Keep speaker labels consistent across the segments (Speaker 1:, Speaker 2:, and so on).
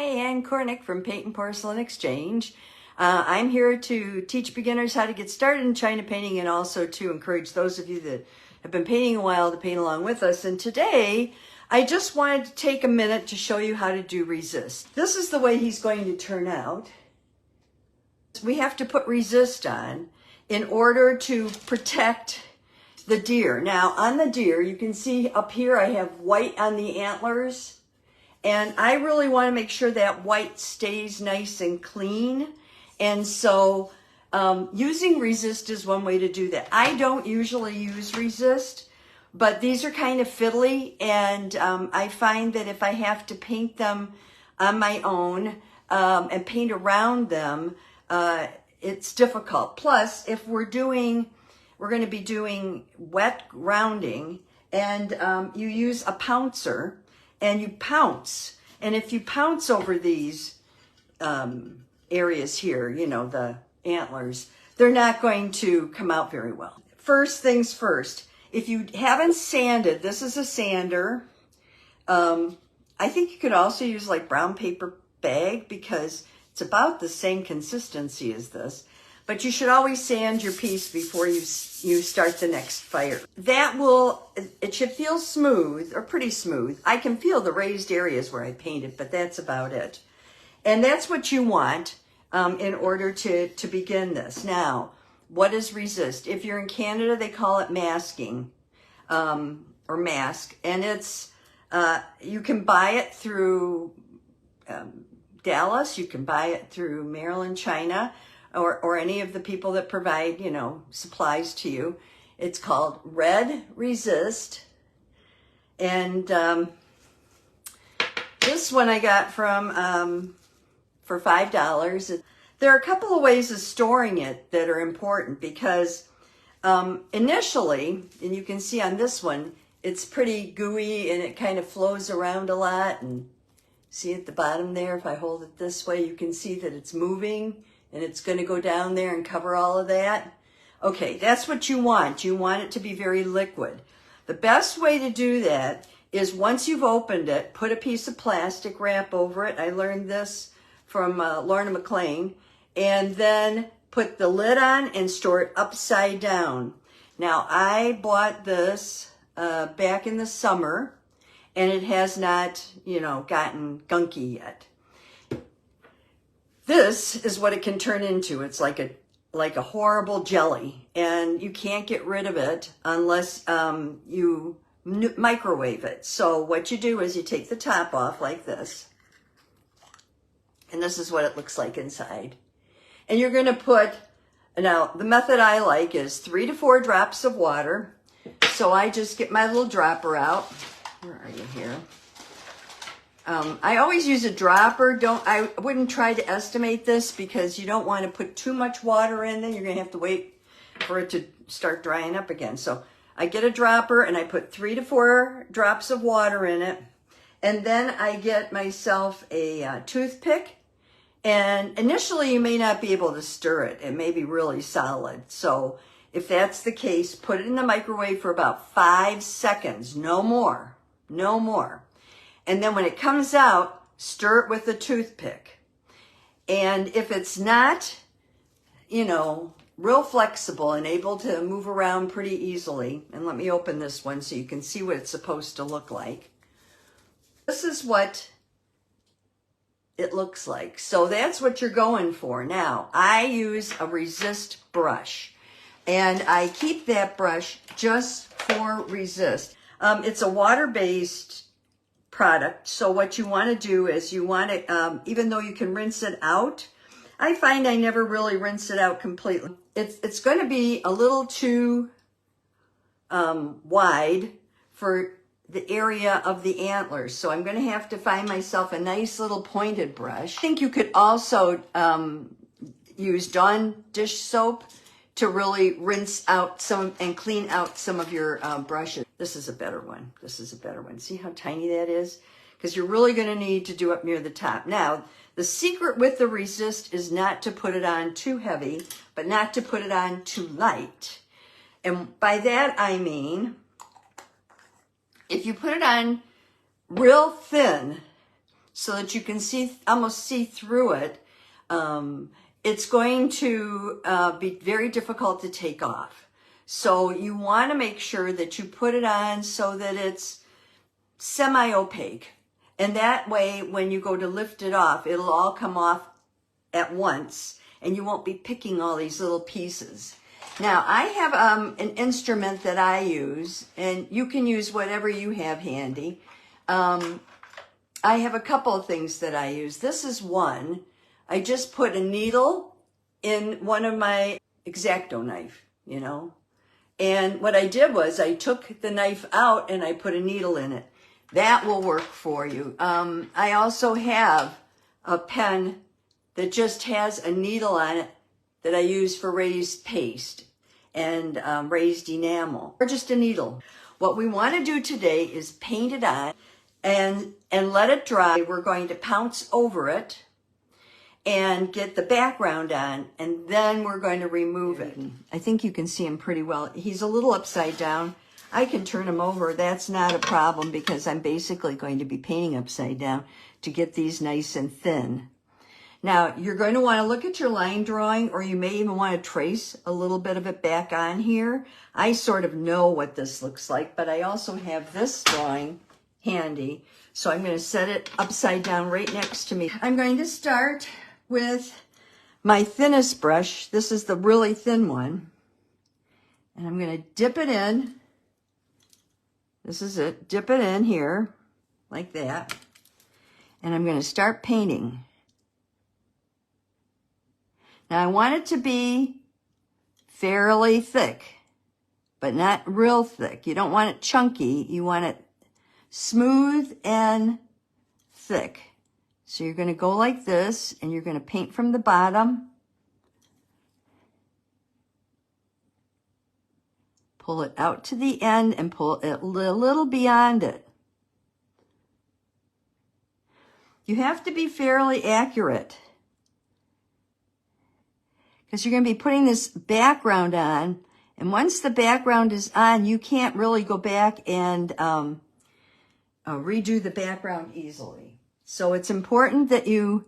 Speaker 1: Hi, Ann Cornick from Paint and Porcelain Exchange. I'm here to teach beginners how to get started in China painting and also to encourage those of you that have been painting a while to paint along with us. And today, I just wanted to take a minute to show you how to do resist. This is the way he's going to turn out. We have to put resist on in order to protect the deer. Now, on the deer, you can see up here I have white on the antlers. And I really want to make sure that white stays nice and clean. And so using resist is one way to do that. I don't usually use resist, but these are kind of fiddly. And I find that if I have to paint them on my own and paint around them, it's difficult. Plus, if we're going to be doing wet rounding and you use a pouncer, and you pounce, and if you pounce over these areas here, you know, the antlers, they're not going to come out very well. First things first, if you haven't sanded, this is a sander. I think you could also use like brown paper bag because it's about the same consistency as this. But you should always sand your piece before you start the next fire. It should feel smooth, or pretty smooth. I can feel the raised areas where I painted, but that's about it. And that's what you want in order to begin this. Now, what is resist? If you're in Canada, they call it masking, or mask. And it's, you can buy it through Dallas, you can buy it through Maryland, China, or any of the people that provide, you know, supplies to you. It's called Red Resist. And this one I got from for $5. There are a couple of ways of storing it that are important because initially, and you can see on this one, it's pretty gooey and it kind of flows around a lot. And see at the bottom there, if I hold it this way, you can see that it's moving. And it's going to go down there and cover all of that. Okay, that's what you want. You want it to be very liquid. The best way to do that is once you've opened it, put a piece of plastic wrap over it. I learned this from Lorna McLean. And then put the lid on and store it upside down. Now, I bought this back in the summer, and it has not, you know, gotten gunky yet. This is what it can turn into. It's like a horrible jelly, and you can't get rid of it unless you microwave it. So what you do is you take the top off like this, and this is what it looks like inside. And you're going to put, now the method I like is 3 to 4 drops of water. So I just get my little dropper out. Where are you here? I always use a dropper. I wouldn't try to estimate this because you don't want to put too much water in, then you're going to have to wait for it to start drying up again. So I get a dropper and I put 3 to 4 drops of water in it. And then I get myself a toothpick. And initially you may not be able to stir it. It may be really solid. So if that's the case, put it in the microwave for about 5 seconds. No more. No more. And then when it comes out, stir it with a toothpick. And if it's not, you know, real flexible and able to move around pretty easily, and let me open this one so you can see what it's supposed to look like. This is what it looks like. So that's what you're going for. Now, I use a resist brush, and I keep that brush just for resist. It's a water-based product. So what you want to do is you want to, even though you can rinse it out, I find I never really rinse it out completely. It's going to be a little too wide for the area of the antlers. So I'm going to have to find myself a nice little pointed brush. I think you could also use Dawn dish soap to really rinse out some and clean out some of your brushes. This is a better one. This is a better one. See how tiny that is? Because you're really going to need to do up near the top. Now, the secret with the resist is not to put it on too heavy, but not to put it on too light. And by that, I mean, if you put it on real thin, so that you can almost see through it, it's going to be very difficult to take off. So you want to make sure that you put it on so that it's semi-opaque. And that way, when you go to lift it off, it'll all come off at once, and you won't be picking all these little pieces. Now, I have an instrument that I use, and you can use whatever you have handy. I have a couple of things that I use. This is one. I just put a needle in one of my X-Acto knife, you know. And what I did was I took the knife out and I put a needle in it. That will work for you. I also have a pen that just has a needle on it that I use for raised paste and raised enamel, or just a needle. What we want to do today is paint it on and let it dry. We're going to pounce over it and get the background on, and then we're going to remove it. I think you can see him pretty well. He's a little upside down. I can turn him over. That's not a problem because I'm basically going to be painting upside down to get these nice and thin. Now, you're going to want to look at your line drawing, or you may even want to trace a little bit of it back on here. I sort of know what this looks like, but I also have this drawing handy. So I'm going to set it upside down right next to me. I'm going to start with my thinnest brush. This is the really thin one. And I'm going to dip it in. This is it. Dip it in here like that. And I'm going to start painting. Now I want it to be fairly thick, but not real thick. You don't want it chunky. You want it smooth and thick. So you're going to go like this, and you're going to paint from the bottom. Pull it out to the end and pull it a little beyond it. You have to be fairly accurate, because you're going to be putting this background on, and once the background is on, you can't really go back and redo the background easily. So it's important that you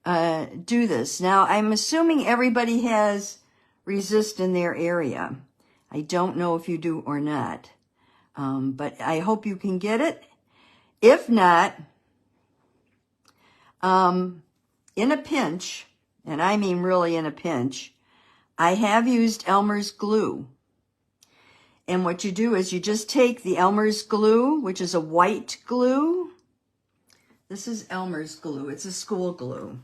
Speaker 1: do this. Now, I'm assuming everybody has resist in their area. I don't know if you do or not, but I hope you can get it. If not, in a pinch, and I mean really in a pinch, I have used Elmer's glue. And what you do is you just take the Elmer's glue, which is a white glue. This is Elmer's glue. It's a school glue.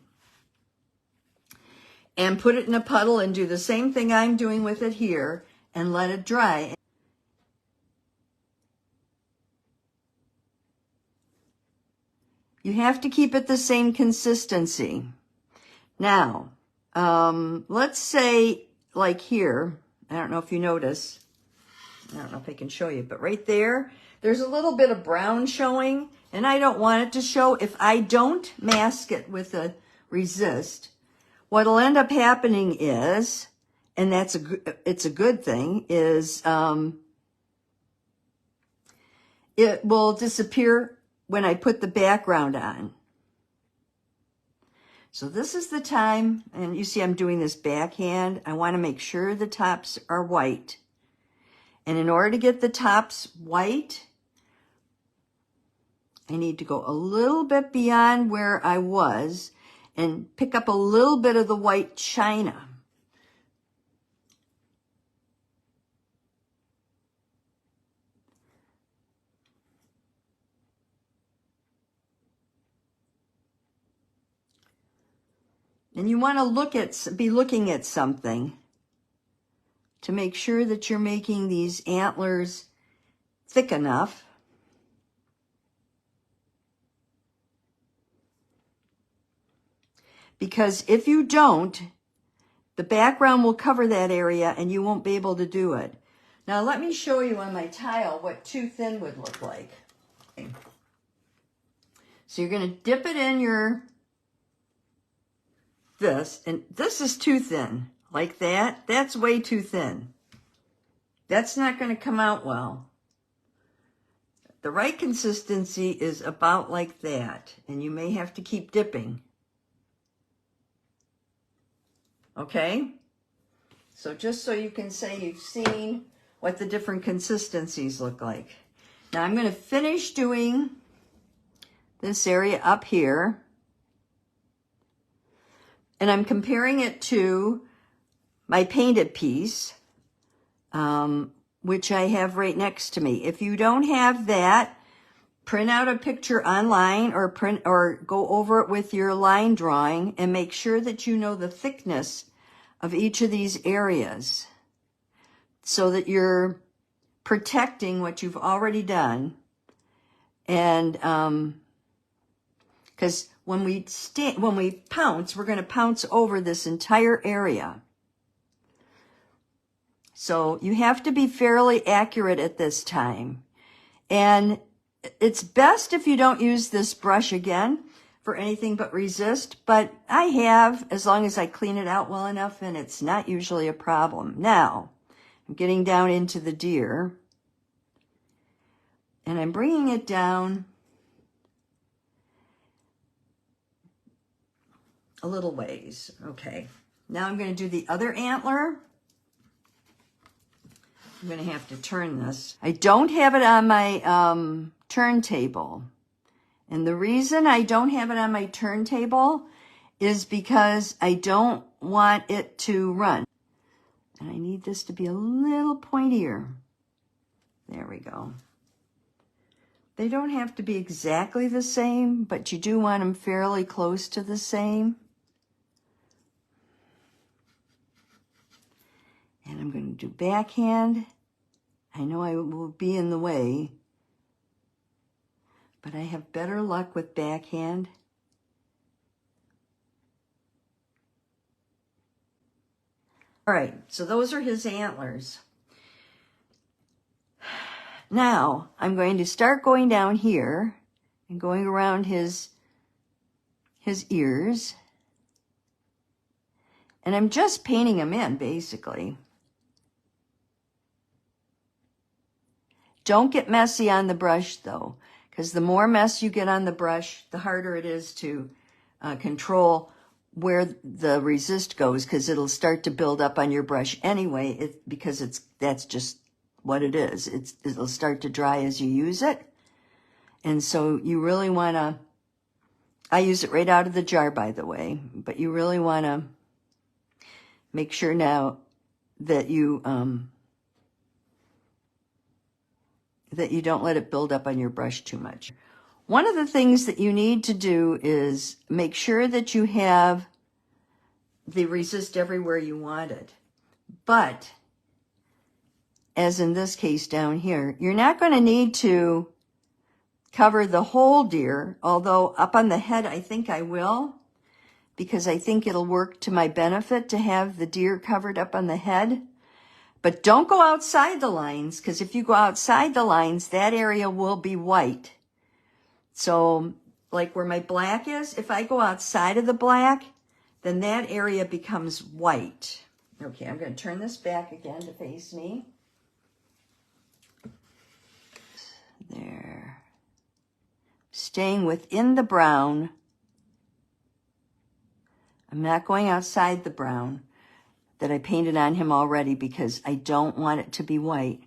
Speaker 1: And put it in a puddle and do the same thing I'm doing with it here and let it dry. You have to keep it the same consistency. Now, let's say like here, I don't know if you notice, I don't know if I can show you, but right there, there's a little bit of brown showing, and I don't want it to show. If I don't mask it with a resist, what'll end up happening is, and it's a good thing, is it will disappear when I put the background on. So this is the time, and you see I'm doing this backhand. I want to make sure the tops are white. And in order to get the tops white, I need to go a little bit beyond where I was and pick up a little bit of the white china. And you want to be looking at something to make sure that you're making these antlers thick enough. Because if you don't, the background will cover that area and you won't be able to do it. Now let me show you on my tile what too thin would look like. So you're going to dip it in your this, and this is too thin, like that. That's way too thin. That's not going to come out well. The right consistency is about like that, and you may have to keep dipping. Okay? So just so you can say you've seen what the different consistencies look like. Now I'm going to finish doing this area up here. And I'm comparing it to my painted piece, which I have right next to me. If you don't have that, print out a picture online or go over it with your line drawing and make sure that you know the thickness of each of these areas so that you're protecting what you've already done. And because when we pounce, we're going to pounce over this entire area. So you have to be fairly accurate at this time. And it's best if you don't use this brush again for anything but resist, but I have, as long as I clean it out well enough, and it's not usually a problem. Now, I'm getting down into the deer, and I'm bringing it down a little ways. Okay, now I'm going to do the other antler. I'm going to have to turn this. I don't have it on my turntable. And the reason I don't have it on my turntable is because I don't want it to run. And I need this to be a little pointier. There we go. They don't have to be exactly the same, but you do want them fairly close to the same. And I'm going to do backhand. I know I will be in the way, but I have better luck with backhand. All right, so those are his antlers. Now, I'm going to start going down here and going around his ears. And I'm just painting him in, basically. Don't get messy on the brush, though, because the more mess you get on the brush, the harder it is to control where the resist goes, because it'll start to build up on your brush anyway, because that's just what it is. It'll start to dry as you use it. And so you really want to, I use it right out of the jar, by the way, but you really want to make sure now that you don't let it build up on your brush too much. One of the things that you need to do is make sure that you have the resist everywhere you want it. But, as in this case down here, you're not going to need to cover the whole deer, although up on the head I think I will, because I think it'll work to my benefit to have the deer covered up on the head. But don't go outside the lines, because if you go outside the lines, that area will be white. So, like where my black is, if I go outside of the black, then that area becomes white. Okay, I'm going to turn this back again to face me. There. Staying within the brown. I'm not going outside the brown that I painted on him already, because I don't want it to be white.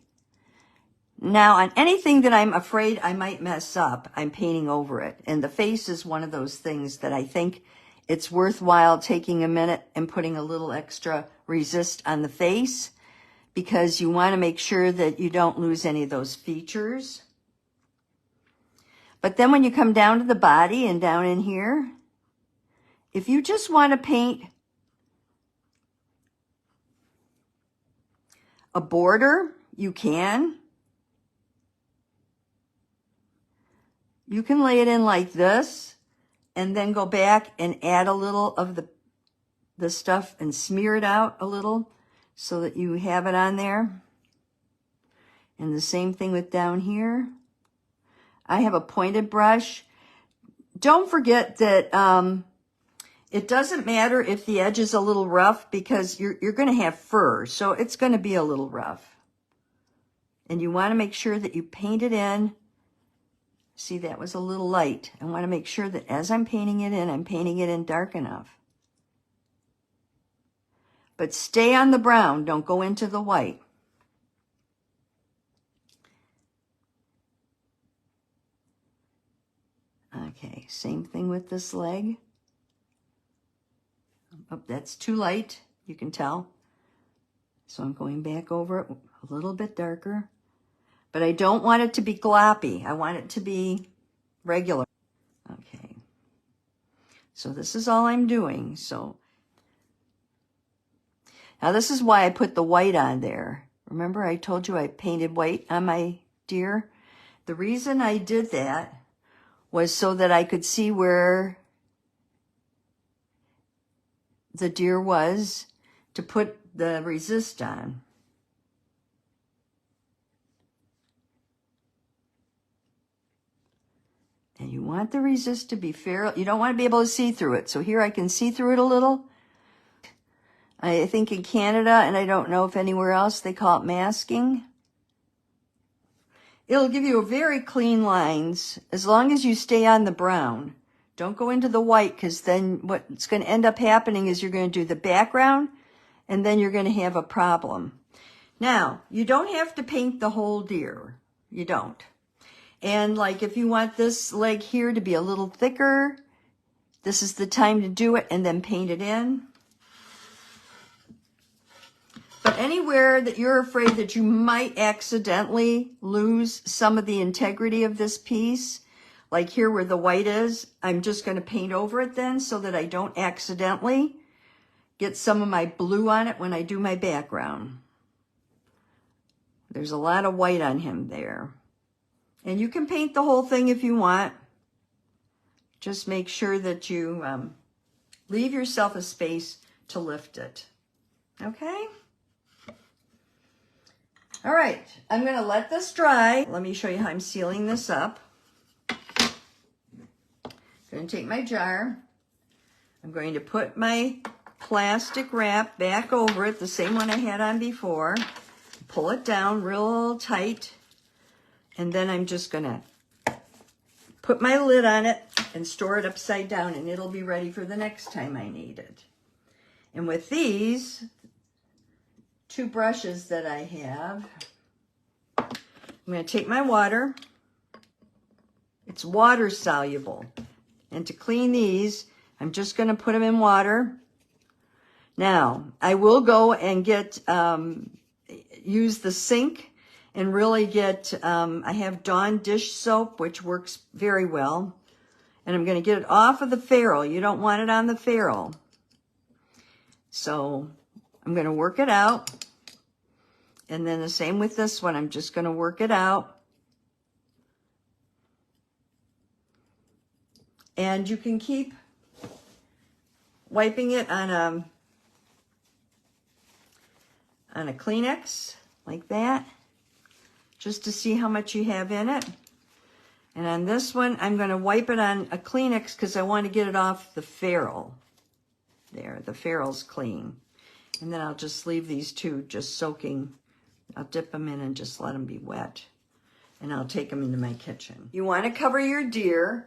Speaker 1: Now, on anything that I'm afraid I might mess up, I'm painting over it. And the face is one of those things that I think it's worthwhile taking a minute and putting a little extra resist on the face, because you want to make sure that you don't lose any of those features. But then when you come down to the body and down in here, if you just want to paint a border, you can. You can lay it in like this and then go back and add a little of the stuff and smear it out a little so that you have it on there. And the same thing with down here. I have a pointed brush. Don't forget that it doesn't matter if the edge is a little rough, because you're going to have fur, so it's going to be a little rough. And you want to make sure that you paint it in See, that was a little light. I want to make sure that as I'm painting it in, I'm painting it in dark enough. But stay on the brown, don't go into the white. Okay, same thing with this leg. Oh, that's too light, you can tell. So I'm going back over it a little bit darker. But I don't want it to be gloppy. I want it to be regular. Okay. So this is all I'm doing. So now this is why I put the white on there. Remember I told you I painted white on my deer? The reason I did that was so that I could see where the deer was to put the resist on. And you want the resist to be fair. You don't want to be able to see through it. So here I can see through it a little. I think in Canada, and I don't know if anywhere else, they call it masking. It'll give you a very clean lines as long as you stay on the brown. Don't go into the white, because then what's going to end up happening is you're going to do the background and then you're going to have a problem. Now, you don't have to paint the whole deer. You don't. And like if you want this leg here to be a little thicker, this is the time to do it and then paint it in. But anywhere that you're afraid that you might accidentally lose some of the integrity of this piece, like here where the white is, I'm just going to paint over it then so that I don't accidentally get some of my blue on it when I do my background. There's a lot of white on him there. And you can paint the whole thing if you want. Just make sure that you leave yourself a space to lift it. Okay? All right, I'm going to let this dry. Let me show you how I'm sealing this up. I'm going to take my jar. I'm going to put my plastic wrap back over it, the same one I had on before. Pull it down real tight. And then I'm just going to put my lid on it and store it upside down, and it'll be ready for the next time I need it. And with these two brushes that I have, I'm going to take my water. It's water soluble. And to clean these, I'm just going to put them in water. Now, I will go and use the sink and really get, I have Dawn dish soap, which works very well. And I'm going to get it off of the ferrule. You don't want it on the ferrule. So I'm going to work it out. And then the same with this one. I'm just going to work it out. And you can keep wiping it on a Kleenex like that, just to see how much you have in it. And on this one, I'm going to wipe it on a Kleenex because I want to get it off the ferrule. There, the ferrule's clean. And then I'll just leave these two just soaking. I'll dip them in and just let them be wet. And I'll take them into my kitchen. You want to cover your deer.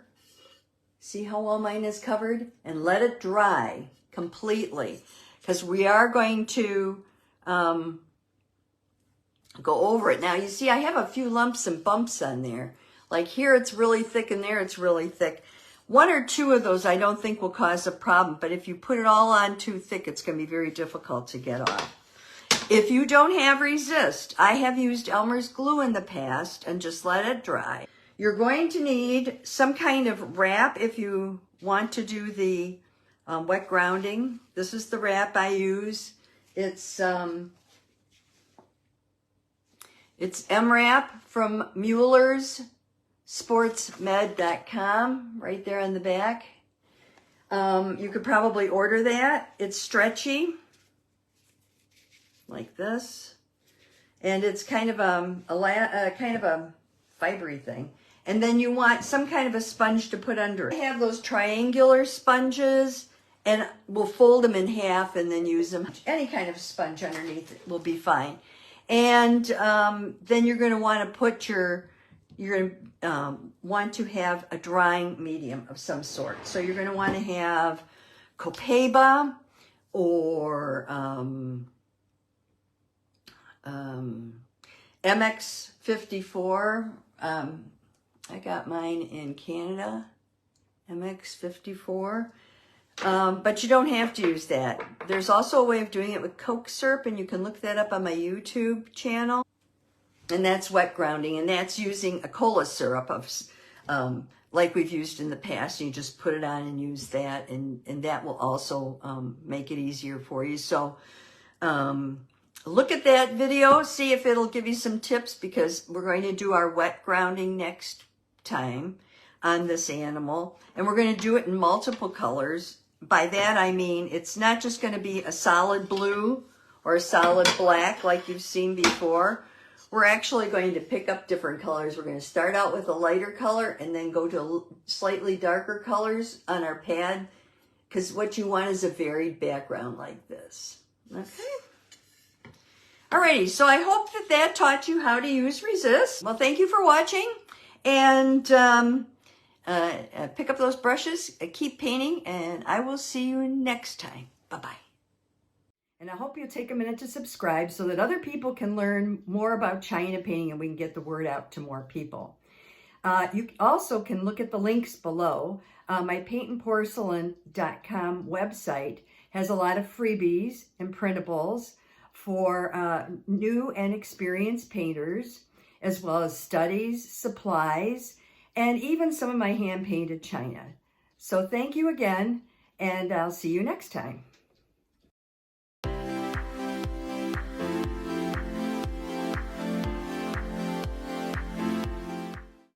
Speaker 1: See how well mine is covered? And let it dry completely. Because we are going to go over it. Now, you see, I have a few lumps and bumps on there. Like here, it's really thick, and there, it's really thick. One or two of those I don't think will cause a problem, but if you put it all on too thick, it's going to be very difficult to get off. If you don't have resist, I have used Elmer's glue in the past and just let it dry. You're going to need some kind of wrap if you want to do the wet grounding. This is the wrap I use. It's MWrap from Mueller's sportsmed.com, right there on the back. You could probably order that. It's stretchy, like this, and it's kind of a fibery thing. And then you want some kind of a sponge to put under it. I have those triangular sponges, and we'll fold them in half and then use them. Any kind of sponge underneath it will be fine. And then you're going to want to put your you're going to want to have a drying medium of some sort. So you're going to want to have Copaiba or MX54. I got mine in Canada, MX54. But you don't have to use that. There's also a way of doing it with Coke syrup, and you can look that up on my YouTube channel. And that's wet grounding, and that's using a cola syrup of like we've used in the past. And you just put it on and use that, and that will also make it easier for you. So look at that video, see if it'll give you some tips, because we're going to do our wet grounding next time on this animal, and we're going to do it in multiple colors. By that I mean it's not just going to be a solid blue or a solid black like you've seen before. We're actually going to pick up different colors. We're going to start out with a lighter color and then go to slightly darker colors on our pad, because what you want is a varied background like this. Okay. Alrighty, so I hope that taught you how to use Resist. Well, thank you for watching, and pick up those brushes, keep painting, and I will see you next time. Bye-bye. And I hope you'll take a minute to subscribe so that other people can learn more about China painting and we can get the word out to more people. You also can look at the links below. My Paintnporcelain.com website has a lot of freebies and printables for new and experienced painters, as well as studies, supplies, and even some of my hand-painted china. So thank you again, and I'll see you next time.